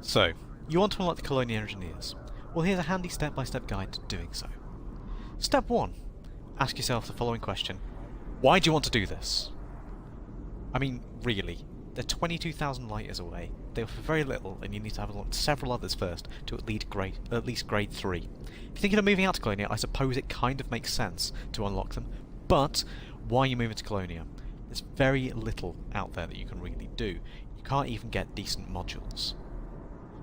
So, you want to unlock the Colonia Engineers. Well, here's a handy step-by-step guide to doing so. Step 1. Ask yourself the following question. Why do you want to do this? I mean, really. They're 22,000 light years away. They offer very little, and you need to have unlocked several others first to at least grade 3. If you're thinking of moving out to Colonia, I suppose it kind of makes sense to unlock them, but why are you moving to Colonia? There's very little out there that you can really do. You can't even get decent modules.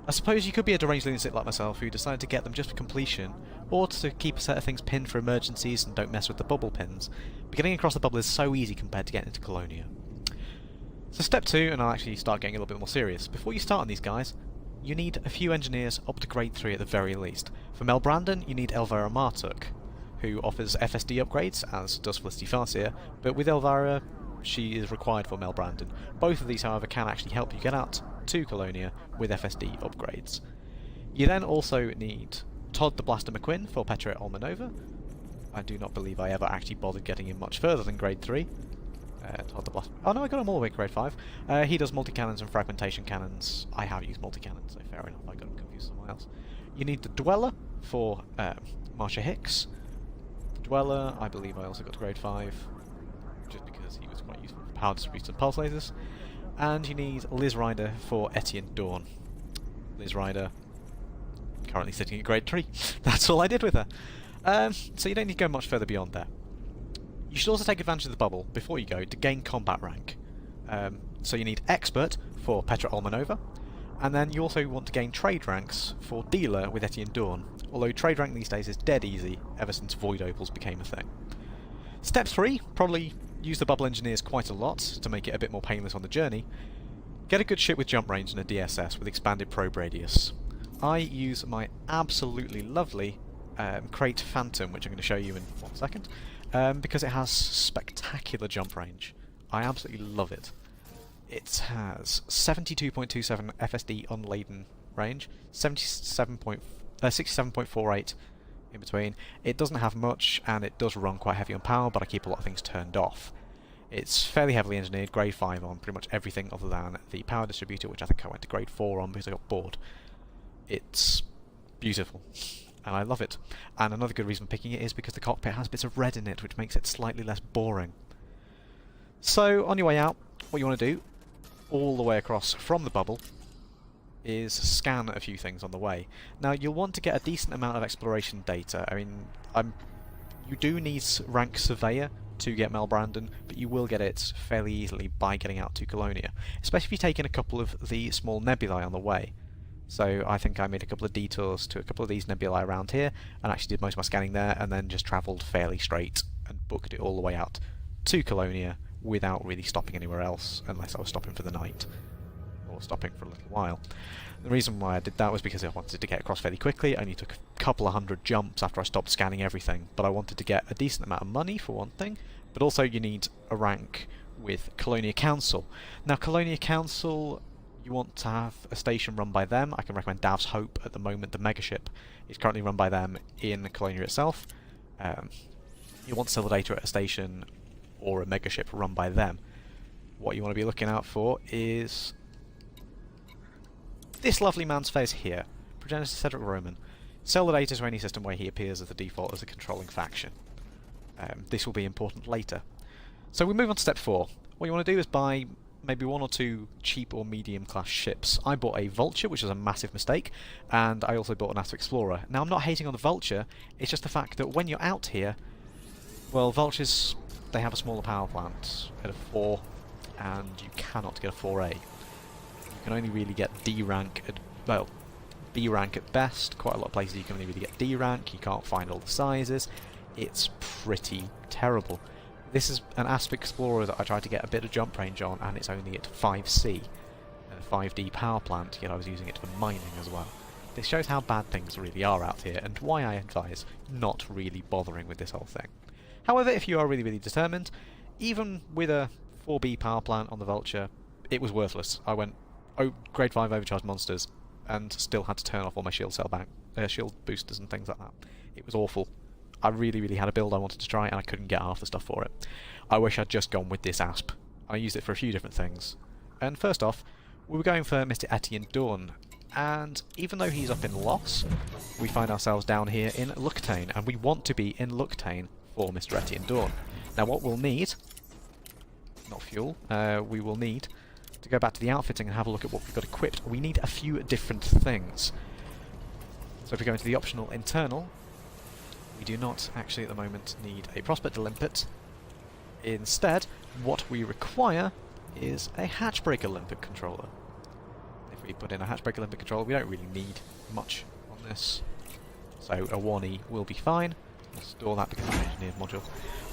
I suppose you could be a deranged lunatic like myself who decided to get them just for completion, or to keep a set of things pinned for emergencies and don't mess with the bubble pins, but getting across the bubble is so easy compared to getting into Colonia. So step 2, and I'll actually start getting a little bit more serious. Before you start on these guys, you need a few engineers up to grade 3 at the very least. For Mel Brandon, you need Elvira Martuk, who offers FSD upgrades, as does Felicity Farseer, but with Elvira, she is required for Mel Brandon. Both of these, however, can actually help you get out to Colonia with FSD upgrades. You then also need Todd the Blaster McQuinn for Petra Olmanova. I do not believe I ever actually bothered getting him much further than grade 3. Todd the Blaster... Oh no, I got him all the way to grade 5. He does multi-cannons and fragmentation cannons. I have used multi-cannons, so fair enough, I got him confused with someone else. You need the Dweller for Marsha Hicks. The Dweller, I believe I also got to grade 5, just because he was quite useful for power distributors and pulse lasers. And you need Liz Ryder for Etienne Dawn. Liz Ryder, currently sitting at grade 3. That's all I did with her. So you don't need to go much further beyond there. You should also take advantage of the bubble before you go to gain combat rank. So you need Expert for Petra Olmanova, and then you also want to gain trade ranks for Dealer with Etienne Dawn, although trade rank these days is dead easy ever since Void Opals became a thing. Step 3, probably use the bubble engineers quite a lot to make it a bit more painless on the journey. Get a good ship with jump range and a DSS with expanded probe radius. I use my absolutely lovely Crate Phantom, which I'm going to show you in 1 second, because it has spectacular jump range. I absolutely love it. It has 72.27 FSD unladen range, 67.48 in between. It doesn't have much, and it does run quite heavy on power, but I keep a lot of things turned off. It's fairly heavily engineered, grade 5 on pretty much everything other than the power distributor, which I think I went to grade 4 on because I got bored. It's beautiful, and I love it. And another good reason for picking it is because the cockpit has bits of red in it, which makes it slightly less boring. So, on your way out, what you want to do, all the way across from the bubble, is scan a few things on the way. Now, you'll want to get a decent amount of exploration data. I mean, you do need rank Surveyor to get Mel Brandon, but you will get it fairly easily by getting out to Colonia, especially if you take in a couple of the small nebulae on the way. So I think I made a couple of detours to a couple of these nebulae around here, and actually did most of my scanning there, and then just travelled fairly straight and booked it all the way out to Colonia without really stopping anywhere else, unless I was stopping for the night, or stopping for a little while. The reason why I did that was because I wanted to get across fairly quickly. I only took a couple of hundred jumps after I stopped scanning everything, but I wanted to get a decent amount of money for one thing, but also you need a rank with Colonia Council. Now, Colonia Council, you want to have a station run by them. I can recommend Dav's Hope at the moment. The megaship is currently run by them in Colonia itself. You want Silver Data at a station or a megaship run by them. What you want to be looking out for is this lovely man's face here, Progenitor Cedric Roman. Silver Data is any system where he appears as the default as a controlling faction. This will be important later. So we move on to step 4. What you want to do is buy maybe 1 or 2 cheap or medium class ships. I bought a Vulture, which was a massive mistake, and I also bought an Astro Explorer. Now, I'm not hating on the Vulture, it's just the fact that when you're out here, well, Vultures, they have a smaller power plant at a 4, and you cannot get a 4A. You can only really get D rank at, well, B rank at best. Quite a lot of places you can only really get D rank, you can't find all the sizes. It's pretty terrible. This is an Asp Explorer that I tried to get a bit of jump range on, and it's only at 5C, and a 5D power plant, yet I was using it for mining as well. This shows how bad things really are out here, and why I advise not really bothering with this whole thing. However, if you are really, really determined, even with a 4B power plant on the Vulture, it was worthless. I went grade 5 overcharged monsters, and still had to turn off all my shield shield boosters and things like that. It was awful. I really, really had a build I wanted to try, and I couldn't get half the stuff for it. I wish I'd just gone with this Asp. I used it for a few different things. And first off, we were going for Mr. Etienne Dawn, And even though he's up in Loss, we find ourselves down here in Luctane, and we want to be in Luctane for Mr. Etienne Dawn. Now what we'll need, not fuel, we will need to go back to the outfitting and have a look at what we've got equipped. We need a few different things. So if we go into the optional internal, we do not actually at the moment need a Prospector Limpet. Instead, what we require is a Hatchbreaker Limpet controller. If we put in a Hatchbreaker Limpet controller, we don't really need much on this. So a 1E will be fine. We'll store that because it's an engineered module.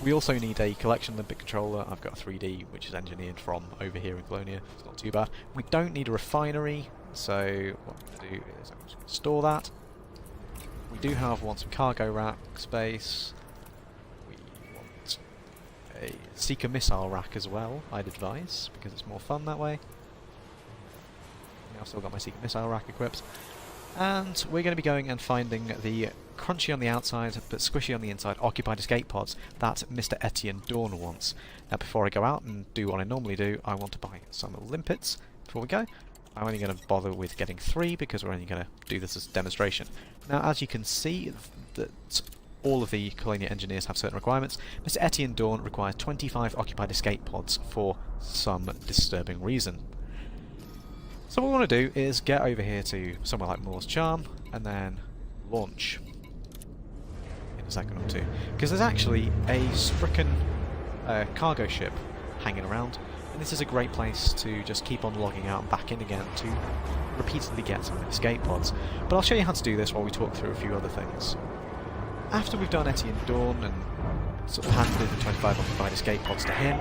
We also need a collection limpet controller. I've got a 3D which is engineered from over here in Colonia. It's not too bad. We don't need a refinery, so what I'm going to do is I'm just going to store that. We do want some cargo rack space. We want a Seeker missile rack as well, I'd advise, because it's more fun that way. I've still got my Seeker missile rack equipped. And we're going to be going and finding the crunchy on the outside but squishy on the inside occupied escape pods that Mr. Etienne Dawn wants. Now before I go out and do what I normally do, I want to buy some limpets before we go. I'm only going to bother with getting 3 because we're only going to do this as a demonstration. Now as you can see that all of the Colonia Engineers have certain requirements. Mr. Etienne Dawn requires 25 occupied escape pods for some disturbing reason. So what we want to do is get over here to somewhere like Moore's Charm and then launch in a second or two. Because there's actually a stricken cargo ship hanging around, and this is a great place to just keep on logging out and back in again to repeatedly get some escape pods. But I'll show you how to do this while we talk through a few other things. After we've done Etienne Dawn and sort of handed the 25 occupied escape pods to him,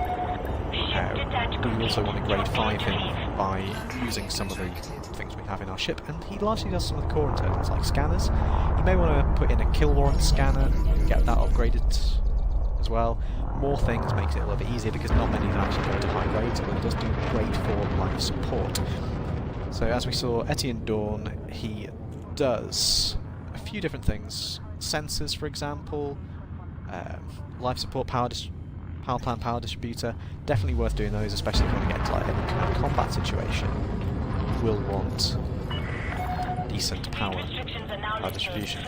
we also want to grade 5 him by using some of the things we have in our ship, and he largely does some of the core internals like scanners. You may want to put in a kill warrant scanner, get that upgraded as well. More things makes it a little bit easier because not many of them actually go to high grades, but it does do grade 4 life support. So as we saw, Etienne Dawn, he does a few different things. Sensors, for example, life support, power plant, power distributor, definitely worth doing those, especially if you want to get into like any kind of combat situation. You will want decent power distribution.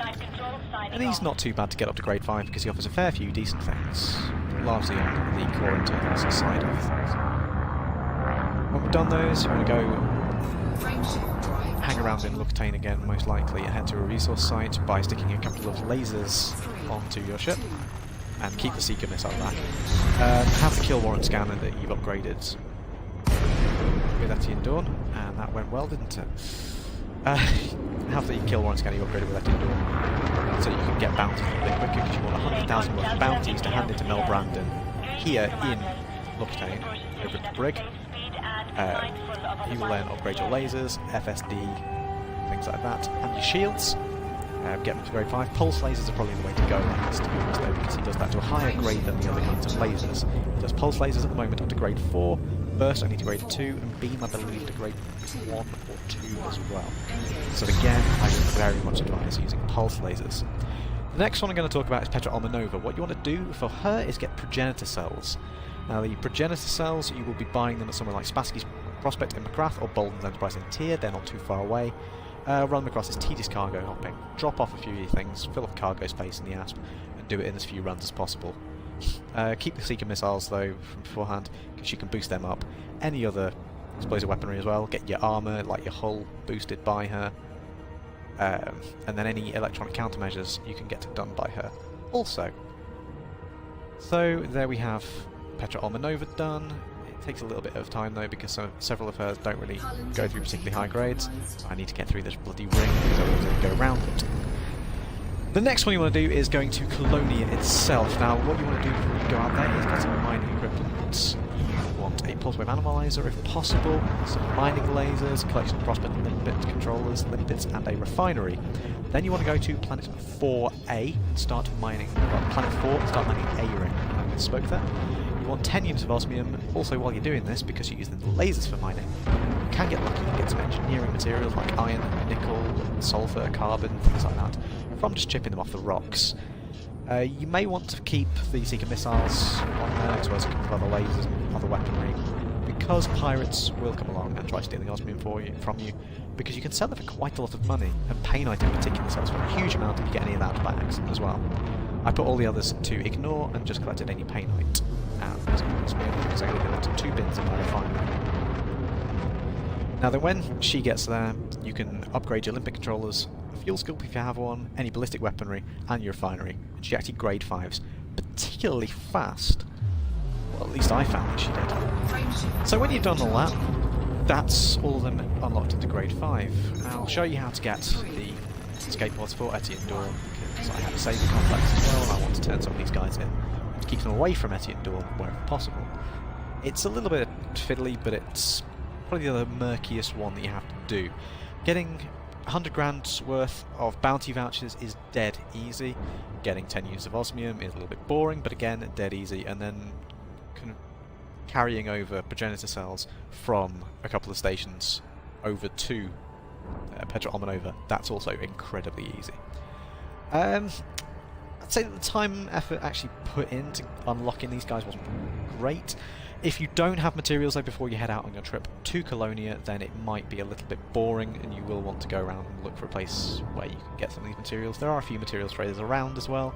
And he's not too bad to get up to grade 5 because he offers a fair few decent things, largely on the core internals side of things. When we've done those, we're going to go hang around in Luctane again, most likely, and head to a resource site by sticking a couple of lasers onto your ship. And keep the Seeker missile back. Have the kill warrant scanner that you've upgraded with Etienne Dawn, and that went well, didn't it? Have the kill warrant scanner you upgraded with Etienne Dawn, so you can get bounties a bit quicker because you want 100,000 worth of bounties to hand into Mel Brandon here in Luctane, over at the brig. You will then upgrade your lasers, FSD, things like that, and your shields. Get them to grade 5. Pulse lasers are probably the way to go like this, to be honest, though, because he does that to a higher grade than the other kinds of lasers. He does pulse lasers at the moment up to grade 4, burst only to grade 2, and beam I believe to grade 1 or 2 as well. So again, I would very much advise using pulse lasers. The next one I'm going to talk about is Petra Almanova. What you want to do for her is get progenitor cells. Now the progenitor cells, you will be buying them at somewhere like Spassky's Prospect in McGrath or Bolden's Enterprise in Tyr. They're not too far away. Run them across this tedious cargo hopping, drop off a few things, fill up cargo space in the ASP, and do it in as few runs as possible. Keep the Seeker missiles though from beforehand, because you can boost them up. Any other explosive weaponry as well, get your armour, like your hull, boosted by her. And then any electronic countermeasures you can get done by her also. So there we have Petra Almanova done. Takes a little bit of time though because several of hers don't really go through particularly high grades. So I need to get through this bloody ring because I want to go around it. The next one you want to do is going to Colonia itself. Now what you want to do before you go out there is get some mining equipment. You want a pulse wave analyzer if possible, some mining lasers, a collection of Prospect limpet controllers, limpets, and a refinery. Then you want to go to planet 4A and start mining, well, planet 4 and start mining A ring. I misspoke there. You want 10 units of osmium. Also, while you're doing this, because you're using the lasers for mining, you can get lucky and get some engineering materials like iron, nickel, sulfur, carbon, things like that, from just chipping them off the rocks. You may want to keep the Seeker missiles on there, as well as a couple of other lasers and other weaponry, because pirates will come along and try stealing osmium from you, because you can sell it for quite a lot of money, and painite in particular sells for a huge amount if you get any of that by accident as well. I put all the others to ignore and just collected any painite and osmium because I only got 2 bins in my refinery. Now then, when she gets there, you can upgrade your Olympic controllers, fuel scoop if you have one, any ballistic weaponry, and your refinery. And she actually grade 5s particularly fast. Well, at least I found that she did. So when you've done all that, that's all of them unlocked into grade 5. I'll show you how to get the escape pods for Etienne Dawn, because I have a saving complex as well, and I want to turn some of these guys in to keep them away from Etienne Dawn wherever possible. It's a little bit fiddly, but it's probably the murkiest one that you have to do. Getting 100 grand's worth of bounty vouchers is dead easy. Getting 10 units of osmium is a little bit boring, but again, dead easy. And then carrying over progenitor cells from a couple of stations over to Petra Omanova, that's also incredibly easy. I'd say that the time effort actually put into unlocking these guys wasn't great. If you don't have materials though before you head out on your trip to Colonia, then it might be a little bit boring and you will want to go around and look for a place where you can get some of these materials. There are a few materials traders around as well,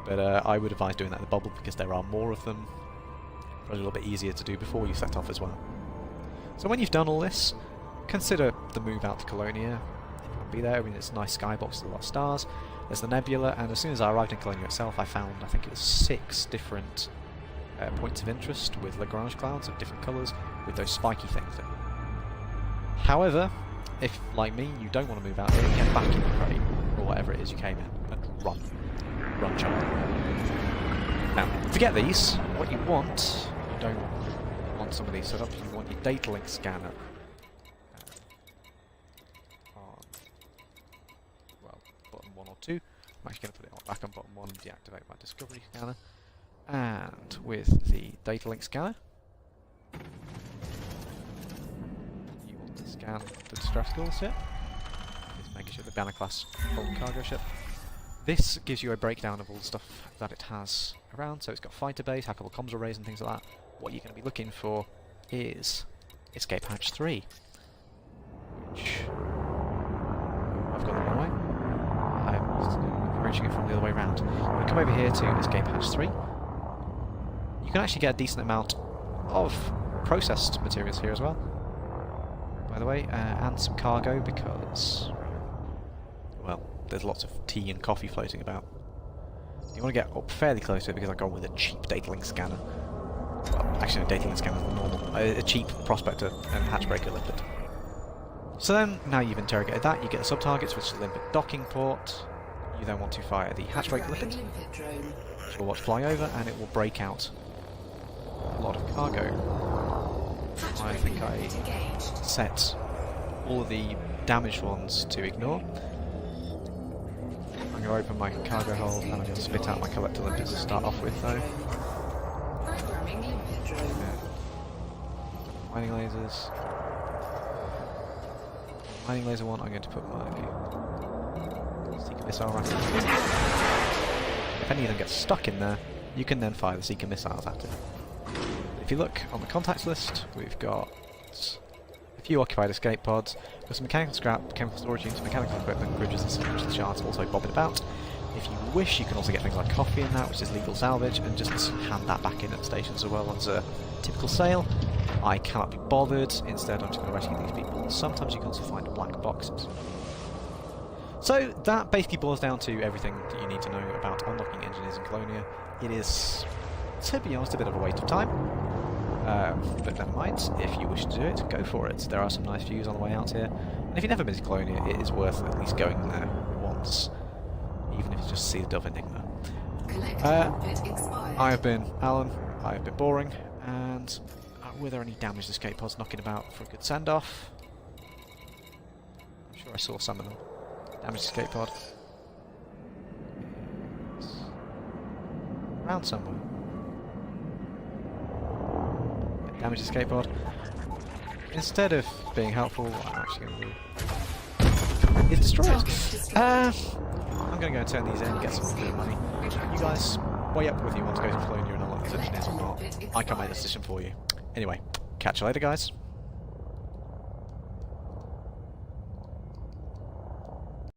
but I would advise doing that in the bubble because there are more of them. Probably a little bit easier to do before you set off as well. So when you've done all this, consider the move out to Colonia. If you want to be there, I mean, it's a nice skybox with a lot of stars. There's the nebula, and as soon as I arrived in Colonia itself, I found, I think it was 6 different points of interest with Lagrange clouds of different colours with those spiky things in. However, if, like me, you don't want to move out here, get back in the crate, or whatever it is you came in, and run. Run, child. Now, to get these, what you want, you don't want some of these set up, you want your data link scanner on, well, button 1 or 2. I'm actually going to put it back on button 1 and deactivate my discovery scanner. And with the data link scanner, you want to scan the distress calls here. It's making sure the banner class full cargo ship. This gives you a breakdown of all the stuff that it has around. So it's got fighter base, a couple of comms arrays and things like that. What you're going to be looking for is escape hatch 3, which I've got the wrong way. I'm arranging it from the other way around. We come over here to escape hatch 3. You can actually get a decent amount of processed materials here as well, by the way, and some cargo because, well, there's lots of tea and coffee floating about. You want to get up fairly close to it because I've gone with a cheap data link scanner. Well, actually, a data link scanner is normal. A cheap prospector and hatchbreaker lipid. So then, now you've interrogated that, you get the sub-targets, which is the limpet docking port. You then want to fire the hatchbreaker lipid, which will watch fly over, and it will break out a lot of cargo. I think I set all of the damaged ones to ignore. I'm going to open my cargo hold and I'm going to spit out my collector limpet to start off with though. Mining lasers. Mining laser one, I'm going to put my Seeker missile rifle. If any of them get stuck in there, you can then fire the Seeker missiles at it. If you look on the contacts list, we've got a few occupied escape pods, with some mechanical scrap, chemical storage units, mechanical equipment, bridges and shards also bobbing about. If you wish, you can also get things like coffee in that, which is legal salvage, and just hand that back in at stations as well as a typical sale. I cannot be bothered, instead I'm just going to rescue these people. Sometimes you can also find black boxes. So that basically boils down to everything that you need to know about unlocking engineers in Colonia. It is, to be honest, a bit of a waste of time. But never mind, if you wish to do it, go for it. There are some nice views on the way out here. And if you've never been to Colonia, it is worth at least going there once. Even if it's just to see the Dove Enigma. I have been Alan, I have been Boring, and were there any damaged escape pods knocking about for a good send-off? I'm sure I saw some of them. Damaged escape pod. It's around somewhere. Damaged escape pod. Instead of being helpful, I'm actually going to do... It's destroyed! I'm going to go and turn these in and get some good money. You guys weigh up whether you want to go to Colonia and unlock these engineers or not. I can't make the decision for you. Anyway, Catch you later, guys.